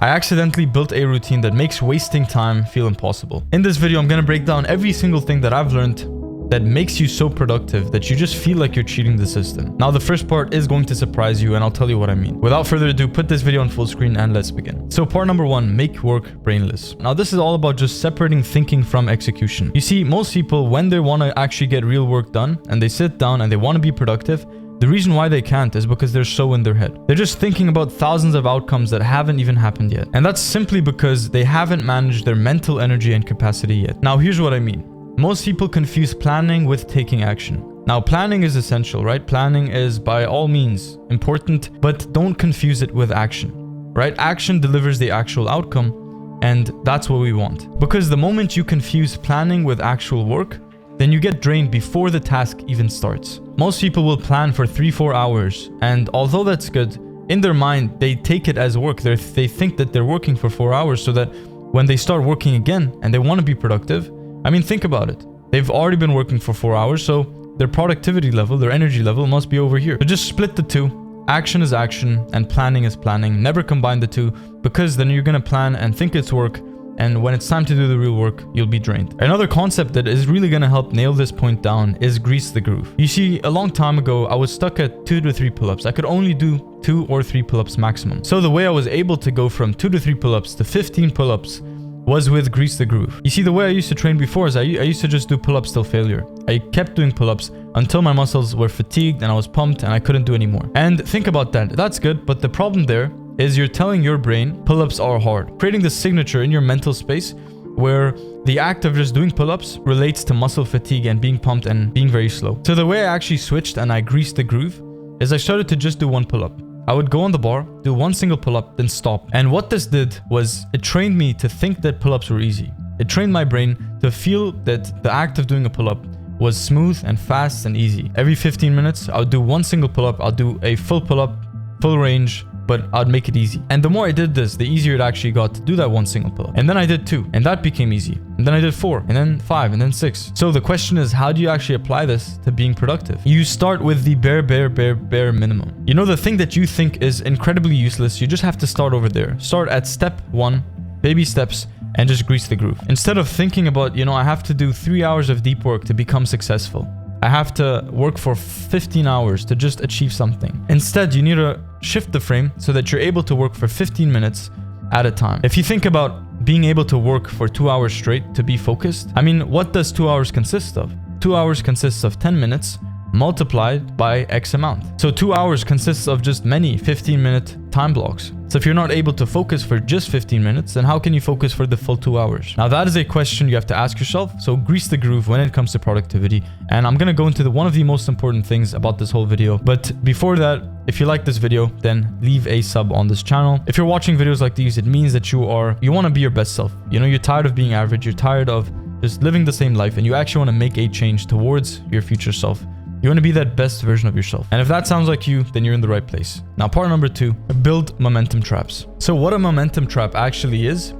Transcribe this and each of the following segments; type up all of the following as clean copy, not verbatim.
I accidentally built a routine that makes wasting time feel impossible. In this video, I'm going to break down every single thing that I've learned that makes you so productive that you just feel like you're cheating the system. Now, the first part is going to surprise you, and I'll tell you what I mean. Without further ado, put this video on full screen and let's begin. So part number one, make work brainless. Now, this is all about just separating thinking from execution. You see, most people, when they want to actually get real work done and they sit down and they want to be productive, the reason why they can't is because they're so in their head. They're just thinking about thousands of outcomes that haven't even happened yet. And that's simply because they haven't managed their mental energy and capacity yet. Now, here's what I mean. Most people confuse planning with taking action. Now, planning is essential, right? Planning is by all means important, but don't confuse it with action, right? Action delivers the actual outcome, and that's what we want. Because the moment you confuse planning with actual work, then you get drained before the task even starts. Most people will plan for 3-4 hours, and although that's good, in their mind, they take it as work. They think that they're working for 4 hours so that when they start working again and they want to be productive, I mean, think about it. They've already been working for 4 hours, so their productivity level, their energy level must be over here. So just split the two. Action is action and planning is planning. Never combine the two, because then you're going to plan and think it's work, and when it's time to do the real work, you'll be drained. Another concept that is really going to help nail this point down is grease the groove. You see, a long time ago, I was stuck at 2 to 3 pull-ups. I could only do 2 or 3 pull-ups maximum. So the way I was able to go from 2 to 3 pull-ups to 15 pull-ups was with grease the groove. You see, the way I used to train before is I used to just do pull-ups till failure. I kept doing pull-ups until my muscles were fatigued and I was pumped and I couldn't do anymore. And think about that. That's good, but the problem there is you're telling your brain pull-ups are hard, creating the signature in your mental space where the act of just doing pull-ups relates to muscle fatigue and being pumped and being very slow. So the way I actually switched and I greased the groove is I started to just do 1 pull-up. I would go on the bar, do 1 single pull-up, then stop. And what this did was it trained me to think that pull-ups were easy. It trained my brain to feel that the act of doing a pull-up was smooth and fast and easy. Every 15 minutes, I'll do 1 single pull-up, I'll do a full pull-up, full range, but I'd make it easy. And the more I did this, the easier it actually got to do that 1 single pull-up. And then I did 2, and that became easy. And then I did 4, and then 5, and then 6. So the question is, how do you actually apply this to being productive? You start with the bare minimum. You know, the thing that you think is incredibly useless, you just have to start over there. Start at step 1, baby steps, and just grease the groove. Instead of thinking about, you know, I have to do 3 hours of deep work to become successful. I have to work for 15 hours to just achieve something. Instead, you need to shift the frame so that you're able to work for 15 minutes at a time. If you think about being able to work for 2 hours straight to be focused, I mean, what does 2 hours consist of? 2 hours consists of 10 minutes multiplied by X amount. So 2 hours consists of just many 15-minute time blocks. So if you're not able to focus for just 15 minutes, then how can you focus for the full 2 hours? Now, that is a question you have to ask yourself. So grease the groove when it comes to productivity. And I'm going to go into one of the most important things about this whole video. But before that, if you like this video, then leave a sub on this channel. If you're watching videos like these, it means that you want to be your best self. You know, you're tired of being average. You're tired of just living the same life, and you actually want to make a change towards your future self. You want to be that best version of yourself. And if that sounds like you, then you're in the right place. Now, part number 2, build momentum traps. So what a momentum trap actually is,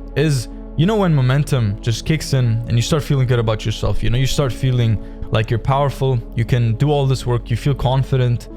you know, when momentum just kicks in and you start feeling good about yourself, you know, you start feeling like you're powerful, you can do all this work, you feel confident,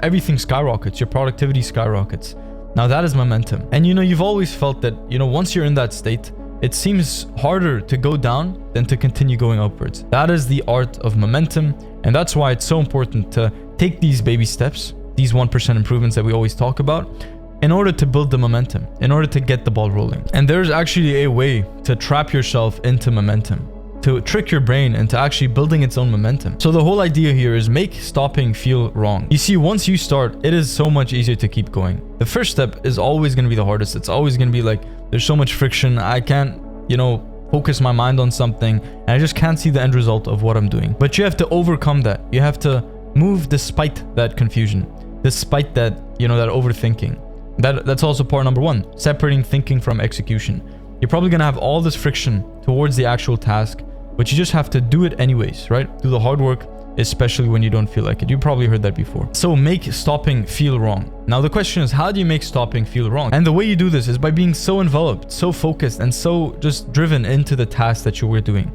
everything skyrockets, your productivity skyrockets. Now that is momentum. And you know, you've always felt that, you know, once you're in that state, it seems harder to go down than to continue going upwards. That is the art of momentum. And that's why it's so important to take these baby steps, these 1% improvements that we always talk about, in order to build the momentum, in order to get the ball rolling. And there's actually a way to trap yourself into momentum, to trick your brain into actually building its own momentum. So the whole idea here is make stopping feel wrong. You see, once you start, it is so much easier to keep going. The first step is always going to be the hardest. It's always going to be like, there's so much friction. I can't, you know, focus my mind on something, and I just can't see the end result of what I'm doing. But you have to overcome that. You have to move despite that confusion, despite that, you know, that overthinking. That's also part number 1, separating thinking from execution. You're probably going to have all this friction towards the actual task, but you just have to do it anyways, right? Do the hard work, especially when you don't feel like it. You probably heard that before. So make stopping feel wrong. Now the question is, how do you make stopping feel wrong? And the way you do this is by being so enveloped, so focused, and so just driven into the task that you were doing.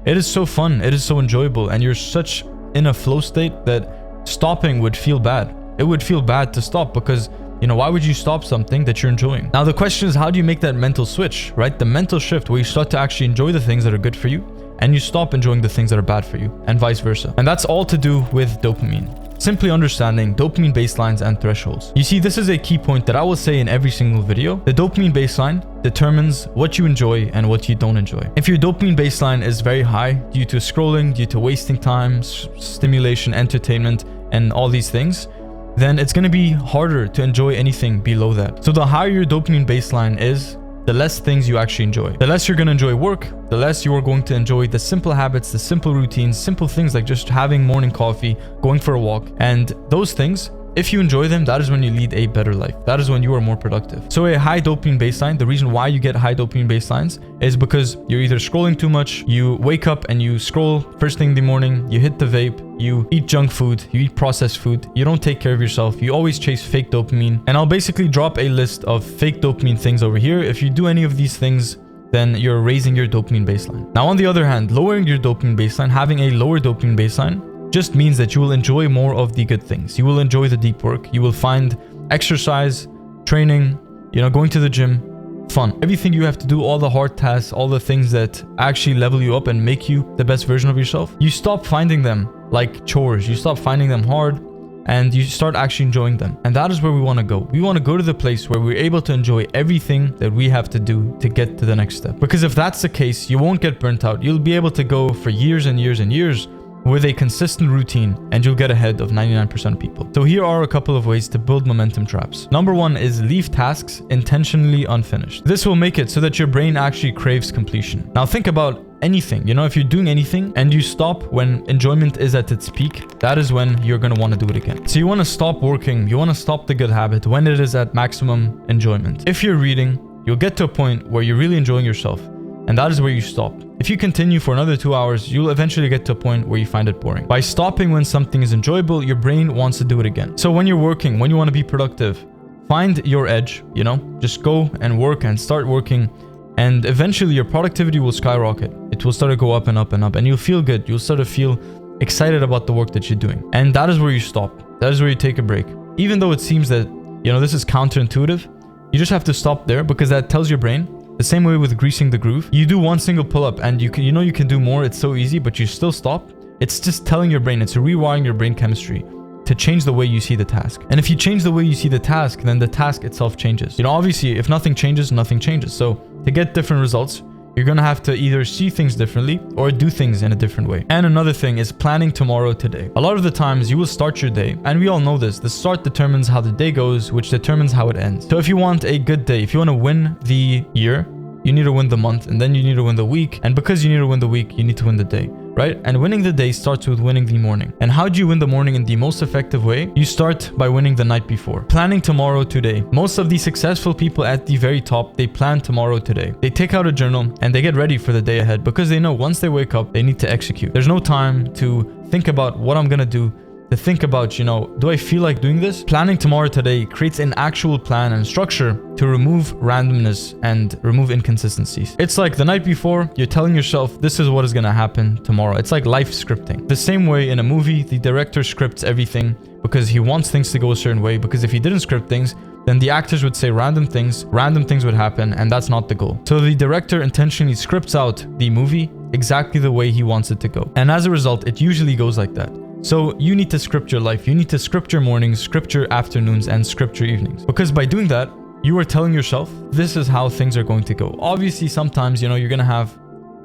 It is so fun, it is so enjoyable, and you're such in a flow state that stopping would feel bad. It would feel bad to stop because You know, why would you stop something that you're enjoying? Now, the question is, how do you make that mental switch, right? The mental shift where you start to actually enjoy the things that are good for you and you stop enjoying the things that are bad for you, and vice versa. And that's all to do with dopamine. Simply understanding dopamine baselines and thresholds. You see, this is a key point that I will say in every single video. The dopamine baseline determines what you enjoy and what you don't enjoy. If your dopamine baseline is very high due to scrolling, due to wasting time, stimulation, entertainment, and all these things, then it's going to be harder to enjoy anything below that. So the higher your dopamine baseline is, the less things you actually enjoy. The less you're going to enjoy work, the less you are going to enjoy the simple habits, the simple routines, simple things like just having morning coffee, going for a walk. And those things, if you enjoy them, that is when you lead a better life. That is when you are more productive. So a high dopamine baseline, the reason why you get high dopamine baselines is because you're either scrolling too much, you wake up and you scroll first thing in the morning, you hit the vape, you eat junk food, you eat processed food, you don't take care of yourself, you always chase fake dopamine. And I'll basically drop a list of fake dopamine things over here. If you do any of these things, then you're raising your dopamine baseline. Now, on the other hand, lowering your dopamine baseline, having a lower dopamine baseline, just means that you will enjoy more of the good things. You will enjoy the deep work. You will find exercise, training, you know, going to the gym, fun. Everything you have to do, all the hard tasks, all the things that actually level you up and make you the best version of yourself, you stop finding them like chores. You stop finding them hard and you start actually enjoying them. And that is where we want to go. We want to go to the place where we're able to enjoy everything that we have to do to get to the next step. Because if that's the case, you won't get burnt out. You'll be able to go for years and years and years with a consistent routine, and you'll get ahead of 99% of people. So here are a couple of ways to build momentum traps. Number one is leave tasks intentionally unfinished. This will make it so that your brain actually craves completion. Now think about anything. You know, if you're doing anything and you stop when enjoyment is at its peak, that is when you're going to want to do it again. So you want to stop working. You want to stop the good habit when it is at maximum enjoyment. If you're reading, you'll get to a point where you're really enjoying yourself, and that is where you stop. If you continue for another 2 hours, you'll eventually get to a point where you find it boring. By stopping when something is enjoyable, your brain wants to do it again. So when you're working, when you want to be productive, find your edge, you know, just go and work and start working. And eventually your productivity will skyrocket. It will start to go up and up and up, and you'll feel good. You'll start to feel excited about the work that you're doing. And that is where you stop. That is where you take a break. Even though it seems that, you know, this is counterintuitive, you just have to stop there because that tells your brain, the same way with greasing the groove. You do one single pull-up and you can do more. It's so easy, but you still stop. It's just telling your brain, it's rewiring your brain chemistry to change the way you see the task. And if you change the way you see the task, then the task itself changes. You know, obviously, if nothing changes, nothing changes. So to get different results, you're going to have to either see things differently or do things in a different way. And another thing is planning tomorrow today. A lot of the times you will start your day, and we all know this, the start determines how the day goes, which determines how it ends. So if you want a good day, if you want to win the year, you need to win the month, and then you need to win the week. And because you need to win the week, you need to win the day, right? And winning the day starts with winning the morning. And how do you win the morning in the most effective way? You start by winning the night before. Planning tomorrow today. Most of the successful people at the very top, they plan tomorrow today. They take out a journal and they get ready for the day ahead because they know once they wake up, they need to execute. There's no time to think about what I'm gonna do, to think about, you know, do I feel like doing this? Planning tomorrow today creates an actual plan and structure to remove randomness and remove inconsistencies. It's like the night before, you're telling yourself, this is what is going to happen tomorrow. It's like life scripting. The same way in a movie, the director scripts everything because he wants things to go a certain way. Because if he didn't script things, then the actors would say random things would happen, and that's not the goal. So the director intentionally scripts out the movie exactly the way he wants it to go. And as a result, it usually goes like that. So you need to script your life. You need to script your mornings, script your afternoons, and script your evenings. Because by doing that, you are telling yourself, this is how things are going to go. Obviously, sometimes, you know, you're going to have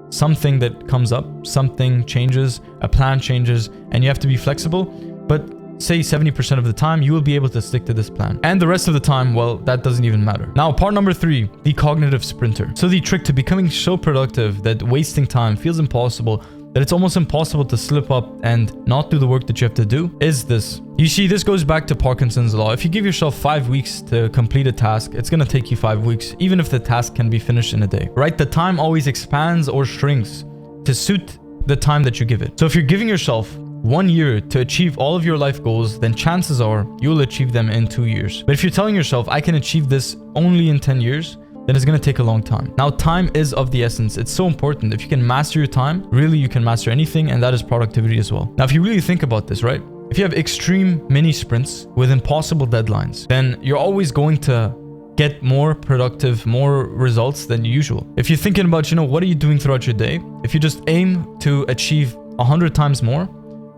something that comes up, something changes, a plan changes, and you have to be flexible. But say 70% of the time, you will be able to stick to this plan. And the rest of the time, well, that doesn't even matter. Now, part number 3, the cognitive sprinter. So the trick to becoming so productive that wasting time feels impossible, that it's almost impossible to slip up and not do the work that you have to do, is this. You see, this goes back to Parkinson's law. If you give yourself 5 weeks to complete a task, it's going to take you 5 weeks, even if the task can be finished in a day, right? The time always expands or shrinks to suit the time that you give it. So if you're giving yourself 1 year to achieve all of your life goals, then chances are you'll achieve them in 2 years. But if you're telling yourself, I can achieve this only in 10 years, then it's going to take a long time. Now, time is of the essence. It's so important. If you can master your time, really you can master anything, and that is productivity as well. Now, if you really think about this, right? if you have extreme mini sprints with impossible deadlines, then you're always going to get more productive, more results than usual. If you're thinking about, what are you doing throughout your day? If you just aim to achieve 100 times more,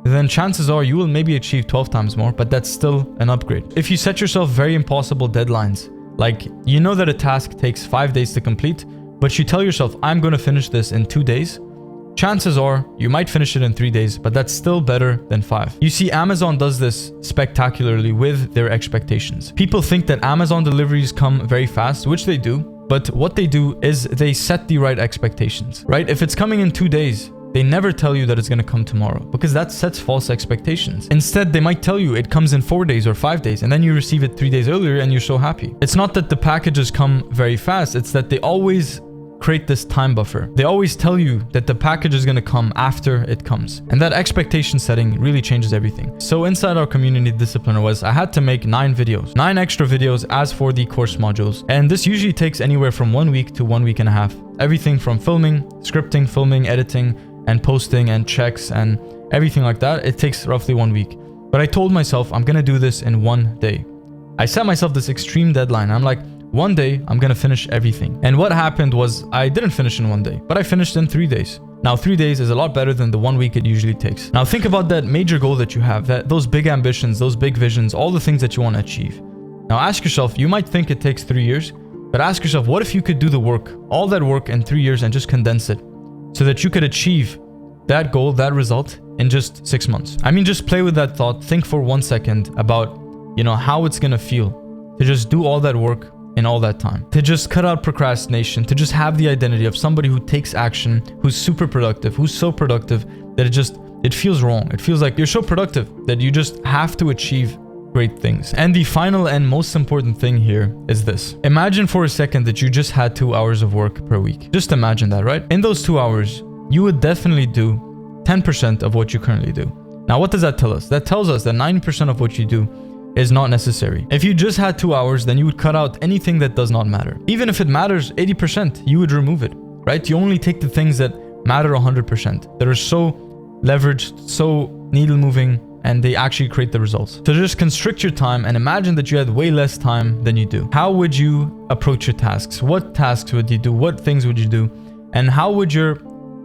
then chances are you will maybe achieve 12 times more, but that's still an upgrade. If you set yourself very impossible deadlines, like that a task takes 5 days to complete, but you tell yourself, I'm going to finish this in 2 days, chances are you might finish it in 3 days, but that's still better than 5. You see, Amazon does this spectacularly with their expectations. People think that Amazon deliveries come very fast, which they do, but what they do is they set the right expectations, right? If it's coming in 2 days, they never tell you that it's going to come tomorrow because that sets false expectations. Instead, they might tell you it comes in 4 days or 5 days, and then you receive it 3 days earlier and you're so happy. It's not that the packages come very fast, it's that they always create this time buffer. They always tell you that the package is going to come after it comes. And that expectation setting really changes everything. So inside our community Discipline OS, I had to make 9 videos, 9 extra videos as for the course modules. And this usually takes anywhere from 1 week to 1 week and a half. Everything from filming, scripting, filming, editing, and posting and checks and everything like that. It takes roughly 1 week. But I told myself I'm going to do this in 1 day. I set myself this extreme deadline. I'm like, 1 day, I'm gonna finish everything. And what happened was I didn't finish in 1 day, but I finished in 3 days. Now, 3 days is a lot better than the 1 week it usually takes. Now, think about that major goal that you have, those big ambitions, those big visions, all the things that you want to achieve. Now, ask yourself, you might think it takes 3 years, but ask yourself, what if you could do the work, all that work in 3 years and just condense it so that you could achieve that goal, that result in just 6 months? I mean, just play with that thought. Think for 1 second about, how it's gonna feel to just do all that work in all that time, to just cut out procrastination, to just have the identity of somebody who takes action, who's super productive, who's so productive that it feels wrong. It feels like you're so productive that you just have to achieve great things. And the final and most important thing here is this. Imagine for a second that you just had 2 hours of work per week. Just imagine that, right? In those 2 hours, you would definitely do 10% of what you currently do. Now, what does that tell us? That tells us that 90% of what you do is not necessary. If you just had 2 hours, then you would cut out anything that does not matter. Even if it matters 80%, you would remove it, right? You only take the things that matter 100%, that are so leveraged, so needle moving, and they actually create the results. So just constrict your time and imagine that you had way less time than you do. How would you approach your tasks? What tasks would you do? What things would you do? And how would your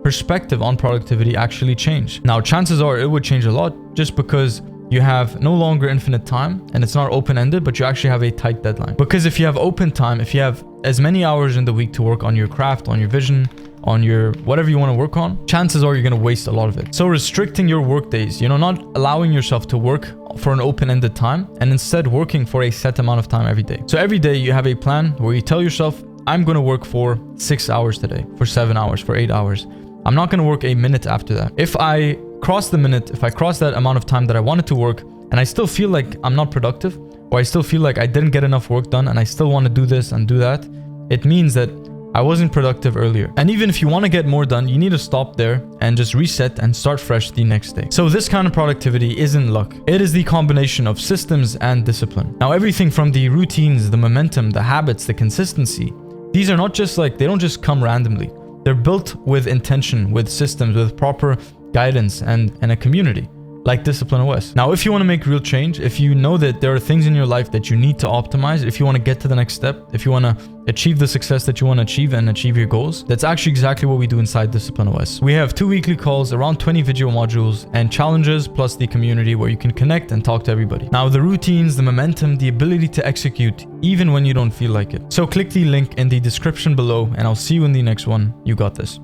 perspective on productivity actually change? Now, chances are it would change a lot just because you have no longer infinite time and it's not open-ended, but you actually have a tight deadline. Because if you have open time, if you have as many hours in the week to work on your craft, on your vision, on your whatever you want to work on, chances are you're going to waste a lot of it. So restricting your work days, not allowing yourself to work for an open-ended time and instead working for a set amount of time every day. So every day you have a plan where you tell yourself, I'm going to work for 6 hours today, for 7 hours, for 8 hours. I'm not going to work a minute after that. If I cross the minute, if I cross that amount of time that I wanted to work and I still feel like I'm not productive, or I still feel like I didn't get enough work done and I still want to do this and do that, it means that I wasn't productive earlier. And even if you want to get more done, you need to stop there and just reset and start fresh the next day. So this kind of productivity isn't luck. It is the combination of systems and discipline. Now, everything from the routines, the momentum, the habits, the consistency, these are not just they don't just come randomly. They're built with intention, with systems, with proper guidance and a community like Discipline OS. Now, if you want to make real change, if you know that there are things in your life that you need to optimize, if you want to get to the next step, if you want to achieve the success that you want to achieve and achieve your goals, that's actually exactly what we do inside Discipline OS. We have 2 weekly calls, around 20 video modules and challenges, plus the community where you can connect and talk to everybody. Now, the routines, the momentum, the ability to execute even when you don't feel like it. So click the link in the description below and I'll see you in the next one. You got this.